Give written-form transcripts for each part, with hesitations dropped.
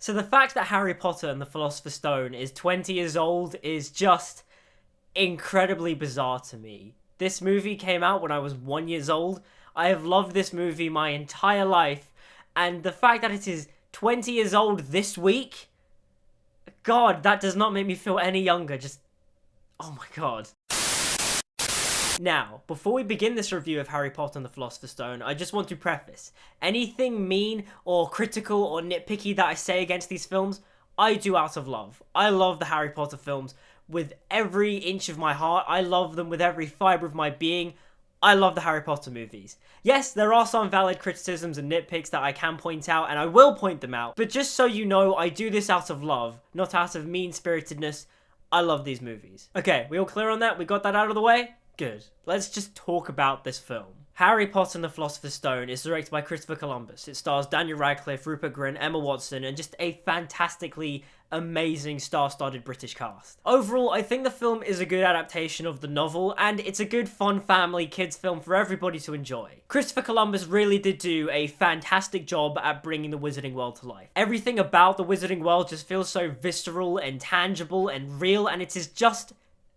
So the fact that Harry Potter and the Philosopher's Stone is 20 years old is just incredibly bizarre to me. This movie came out when I was 1 year old. I have loved this movie my entire life, and the fact that it is 20 years old this week, God, that does not make me feel any younger. Just, oh my God. Now, before we begin this review of Harry Potter and the Philosopher's Stone, I just want to preface, anything mean or critical or nitpicky that I say against these films, I do out of love. I love the Harry Potter films with every inch of my heart. I love them with every fibre of my being. I love the Harry Potter movies. Yes, there are some valid criticisms and nitpicks that I can point out, and I will point them out, but just so you know, I do this out of love, not out of mean-spiritedness. I love these movies. Okay, we all clear on that? We got that out of the way? Good. Let's just talk about this film. Harry Potter and the Philosopher's Stone is directed by Christopher Columbus. It stars Daniel Radcliffe, Rupert Grint, Emma Watson, and just a fantastically amazing star-studded British cast. Overall, I think the film is a good adaptation of the novel, and it's a good fun family kids film for everybody to enjoy. Christopher Columbus really did do a fantastic job at bringing the wizarding world to life. Everything about the wizarding world just feels so visceral and tangible and real, and it is just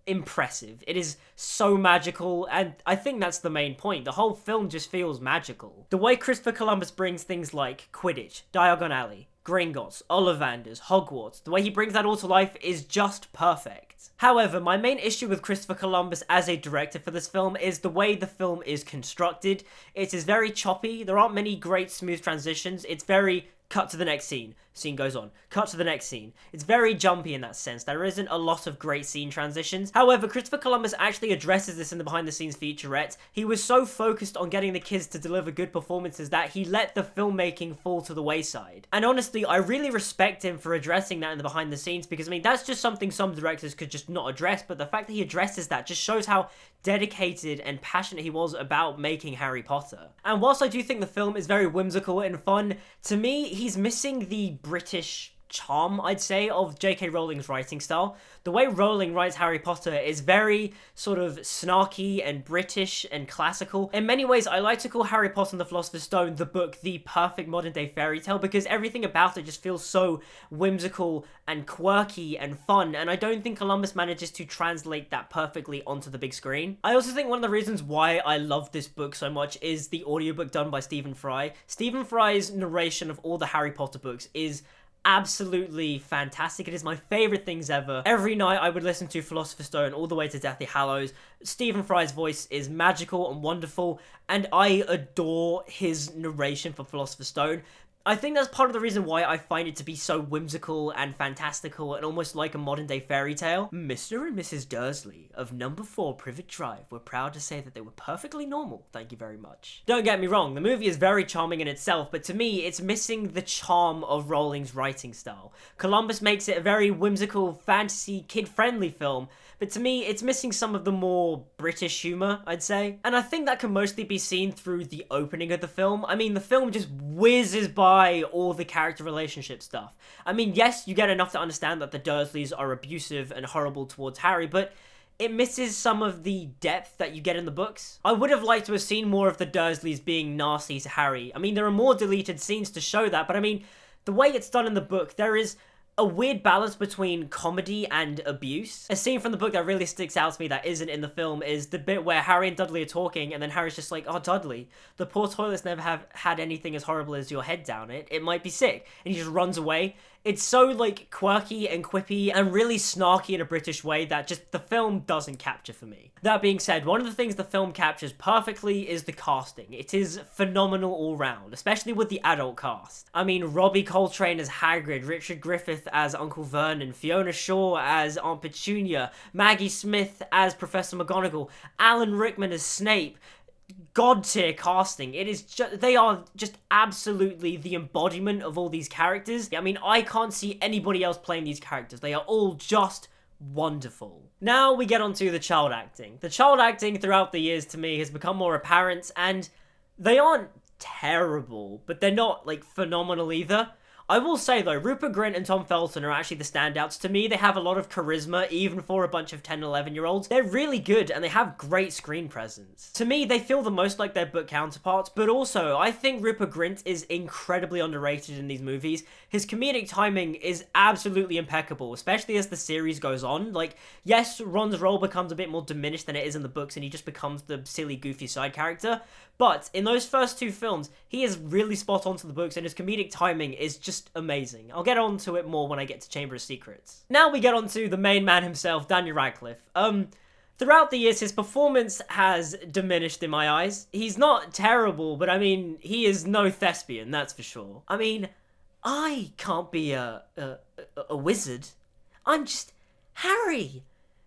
impressive. It is so magical, and I think that's the main point. The whole film just feels magical. The way Christopher Columbus brings things like Quidditch, Diagon Alley, Gringotts, Ollivanders, Hogwarts, the way he brings that all to life is just perfect. However, my main issue with Christopher Columbus as a director for this film is the way the film is constructed. It is very choppy. There aren't many great smooth transitions. It's very cut to the next scene. Scene goes on. Cut to the next scene. It's very jumpy in that sense. There isn't a lot of great scene transitions. However, Christopher Columbus actually addresses this in the behind the scenes featurette. He was so focused on getting the kids to deliver good performances that he let the filmmaking fall to the wayside. And honestly, I really respect him for addressing that in the behind the scenes, because I mean, that's just something some directors could just not address, but the fact that he addresses that just shows how dedicated and passionate he was about making Harry Potter. And whilst I do think the film is very whimsical and fun, to me, he's missing the British charm, I'd say, of J.K. Rowling's writing style. The way Rowling writes Harry Potter is very sort of snarky and British and classical. In many ways, I like to call Harry Potter and the Philosopher's Stone the book the perfect modern day fairy tale, because everything about it just feels so whimsical and quirky and fun, and I don't think Columbus manages to translate that perfectly onto the big screen. I also think one of the reasons why I love this book so much is the audiobook done by Stephen Fry. Stephen Fry's narration of all the Harry Potter books is absolutely fantastic. It is my favorite things ever. Every night I would listen to Philosopher's Stone all the way to Deathly Hallows. Stephen Fry's voice is magical and wonderful, and I adore his narration for Philosopher's Stone. I think that's part of the reason why I find it to be so whimsical and fantastical and almost like a modern day fairy tale. Mr. and Mrs. Dursley of number 4 Privet Drive were proud to say that they were perfectly normal. Thank you very much. Don't get me wrong, the movie is very charming in itself, but to me, it's missing the charm of Rowling's writing style. Columbus makes it a very whimsical, fantasy, kid-friendly film, but to me, it's missing some of the more British humour, I'd say. And I think that can mostly be seen through the opening of the film. I mean, the film just whizzes by all the character relationship stuff. I mean, yes, you get enough to understand that the Dursleys are abusive and horrible towards Harry, but it misses some of the depth that you get in the books. I would have liked to have seen more of the Dursleys being nasty to Harry. I mean, there are more deleted scenes to show that, but I mean, the way it's done in the book, there is a weird balance between comedy and abuse. A scene from the book that really sticks out to me that isn't in the film is the bit where Harry and Dudley are talking, and then Harry's just like, "Oh, Dudley, the poor toilets never have had anything as horrible as your head down it. It might be sick." And he just runs away. It's so, like, quirky and quippy and really snarky in a British way that just the film doesn't capture for me. That being said, one of the things the film captures perfectly is the casting. It is phenomenal all round, especially with the adult cast. I mean, Robbie Coltrane as Hagrid, Richard Griffith as Uncle Vernon, Fiona Shaw as Aunt Petunia, Maggie Smith as Professor McGonagall, Alan Rickman as Snape. God tier casting. It is just, they are just absolutely the embodiment of all these characters. I mean, I can't see anybody else playing these characters. They are all just wonderful. Now we get onto the child acting. The child acting throughout the years to me has become more apparent, and they aren't terrible, but they're not like phenomenal either. I will say though, Rupert Grint and Tom Felton are actually the standouts. To me, they have a lot of charisma, even for a bunch of 10 and 11-year-olds. They're really good, and they have great screen presence. To me, they feel the most like their book counterparts, but also, I think Rupert Grint is incredibly underrated in these movies. His comedic timing is absolutely impeccable, especially as the series goes on. Like, yes, Ron's role becomes a bit more diminished than it is in the books, and he just becomes the silly, goofy side character. But in those first two films, he is really spot on to the books, and his comedic timing is just amazing. I'll get on to it more when I get to Chamber of Secrets. Now we get on to the main man himself, Daniel Radcliffe. Throughout the years, his performance has diminished in my eyes. He's not terrible, but I mean, he is no thespian, that's for sure. I mean, I can't be a wizard. I'm just Harry.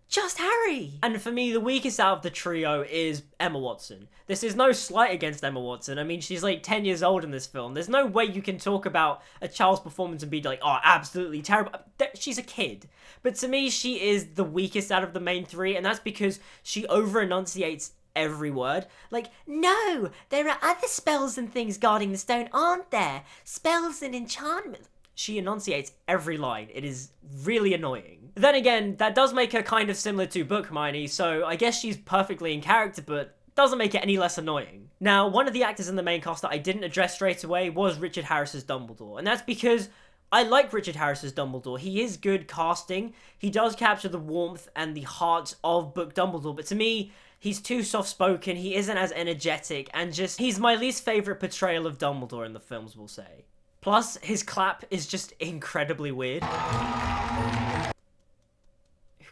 Just Harry! And for me, the weakest out of the trio is Emma Watson. This is no slight against Emma Watson. I mean, she's like 10 years old in this film. There's no way you can talk about a child's performance and be like, oh, absolutely terrible. She's a kid. But to me, she is the weakest out of the main three, and that's because she over-enunciates every word. Like, no, there are other spells and things guarding the stone, aren't there? Spells and enchantments. She enunciates every line. It is really annoying. Then again, that does make her kind of similar to Book Hermione, so I guess she's perfectly in character, but doesn't make it any less annoying. Now, one of the actors in the main cast that I didn't address straight away was Richard Harris's Dumbledore, and that's because I like Richard Harris's Dumbledore. He is good casting. He does capture the warmth and the heart of Book Dumbledore, but to me, he's too soft-spoken, he isn't as energetic, and just, he's my least favourite portrayal of Dumbledore in the films, we'll say. Plus, his clap is just incredibly weird. Who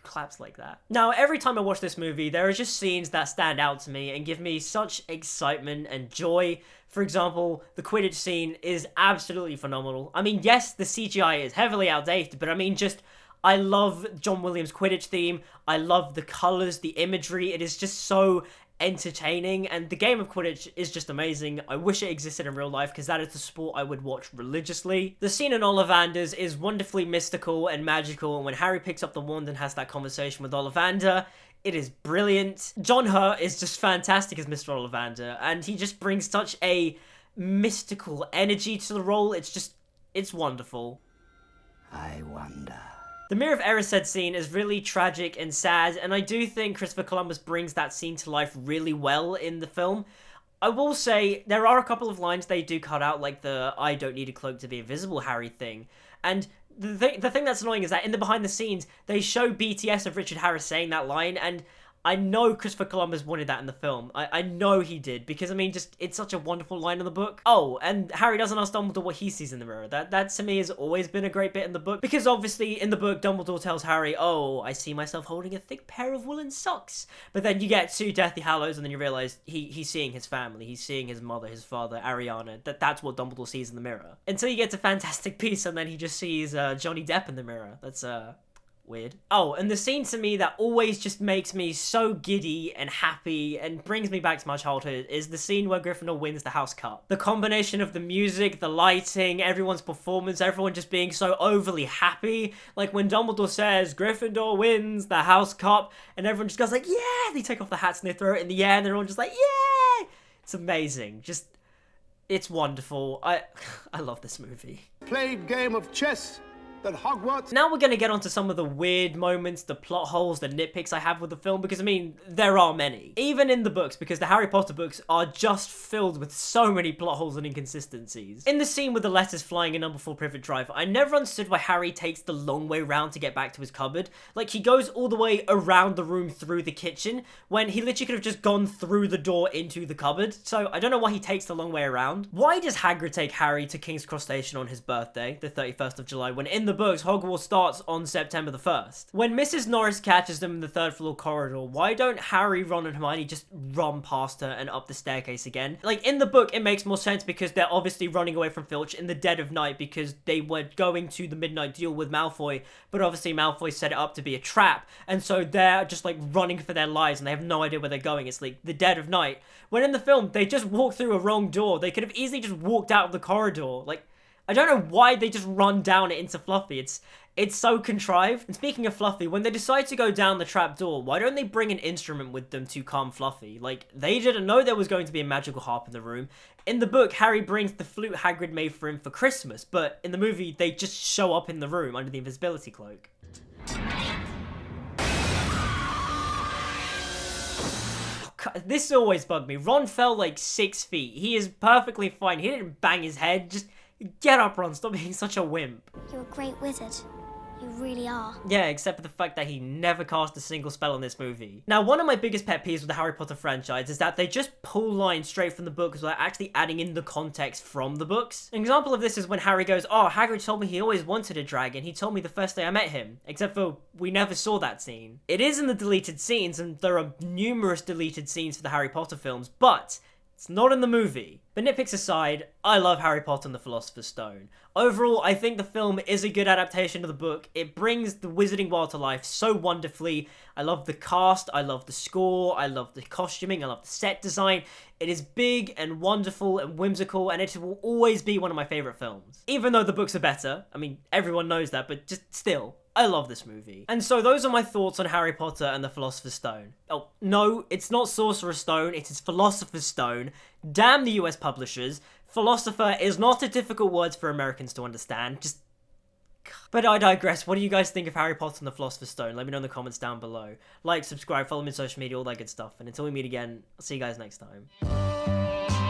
claps like that? Now, every time I watch this movie, there are just scenes that stand out to me and give me such excitement and joy. For example, the Quidditch scene is absolutely phenomenal. I mean, yes, the CGI is heavily outdated, but I mean, just, I love John Williams' Quidditch theme. I love the colours, the imagery. It is just so entertaining, and the game of Quidditch is just amazing. I wish it existed in real life, because that is the sport I would watch religiously. The scene in Ollivander's is wonderfully mystical and magical, and when Harry picks up the wand and has that conversation with Ollivander, it is brilliant. John Hurt is just fantastic as Mr. Ollivander, and he just brings such a mystical energy to the role. It's wonderful. I wonder. The Mirror of Erised scene is really tragic and sad, and I do think Christopher Columbus brings that scene to life really well in the film. I will say, there are a couple of lines they do cut out, like the I don't need a cloak to be invisible Harry thing, and the thing that's annoying is that in the behind the scenes, they show BTS of Richard Harris saying that line, and I know Christopher Columbus wanted that in the film. I know he did, because, I mean, just, it's such a wonderful line in the book. Oh, and Harry doesn't ask Dumbledore what he sees in the mirror. That to me has always been a great bit in the book, because obviously in the book, Dumbledore tells Harry, oh, I see myself holding a thick pair of woolen socks. But then you get to Deathly Hallows, and then you realise he's seeing his family, he's seeing his mother, his father, Ariana. That's what Dumbledore sees in the mirror. Until you get to Fantastic Beasts, and then he just sees Johnny Depp in the mirror. That's, weird. Oh, and the scene to me that always just makes me so giddy and happy and brings me back to my childhood is the scene where Gryffindor wins the House Cup. The combination of the music, the lighting, everyone's performance, everyone just being so overly happy. Like when Dumbledore says, Gryffindor wins the House Cup, and everyone just goes like, yeah! They take off the hats and they throw it in the air and they're all just like, yeah! It's amazing. Just, it's wonderful. I love this movie. Played game of chess at Hogwarts. Now we're going to get onto some of the weird moments, the plot holes, the nitpicks I have with the film, because I mean, there are many. Even in the books, because the Harry Potter books are just filled with so many plot holes and inconsistencies. In the scene with the letters flying in number 4 Privet Drive, I never understood why Harry takes the long way round to get back to his cupboard. Like, he goes all the way around the room through the kitchen, when he literally could have just gone through the door into the cupboard. So I don't know why he takes the long way around. Why does Hagrid take Harry to King's Cross Station on his birthday, the 31st of July, when in the books, Hogwarts starts on September the 1st. When Mrs. Norris catches them in the 3rd floor corridor, why don't Harry, Ron, and Hermione just run past her and up the staircase again? Like, in the book, it makes more sense because they're obviously running away from Filch in the dead of night because they were going to the midnight duel with Malfoy, but obviously Malfoy set it up to be a trap, and so they're just, like, running for their lives and they have no idea where they're going. It's, like, the dead of night. When in the film, they just walk through a wrong door. They could have easily just walked out of the corridor. Like, I don't know why they just run down it into Fluffy. It's so contrived. And speaking of Fluffy, when they decide to go down the trapdoor, why don't they bring an instrument with them to calm Fluffy? Like, they didn't know there was going to be a magical harp in the room. In the book, Harry brings the flute Hagrid made for him for Christmas, but in the movie, they just show up in the room under the invisibility cloak. This always bugged me. Ron fell like 6 feet. He is perfectly fine. He didn't bang his head. Just get up, Ron. Stop being such a wimp. You're a great wizard. You really are. Yeah, except for the fact that he never cast a single spell in this movie. Now, one of my biggest pet peeves with the Harry Potter franchise is that they just pull lines straight from the books without actually adding in the context from the books. An example of this is when Harry goes, "Oh, Hagrid told me he always wanted a dragon. He told me the first day I met him." Except for we never saw that scene. It is in the deleted scenes, and there are numerous deleted scenes for the Harry Potter films, but it's not in the movie. But nitpicks aside, I love Harry Potter and the Philosopher's Stone. Overall, I think the film is a good adaptation of the book. It brings the wizarding world to life so wonderfully. I love the cast, I love the score, I love the costuming, I love the set design. It is big and wonderful and whimsical, and it will always be one of my favourite films. Even though the books are better, I mean, everyone knows that, but just still, I love this movie. And so those are my thoughts on Harry Potter and the Philosopher's Stone. Oh, no, it's not Sorcerer's Stone, it is Philosopher's Stone. Damn the US publishers. Philosopher is not a difficult word for Americans to understand. Just... But I digress. What do you guys think of Harry Potter and the Philosopher's Stone? Let me know in the comments down below. Like, subscribe, follow me on social media, all that good stuff. And until we meet again, I'll see you guys next time.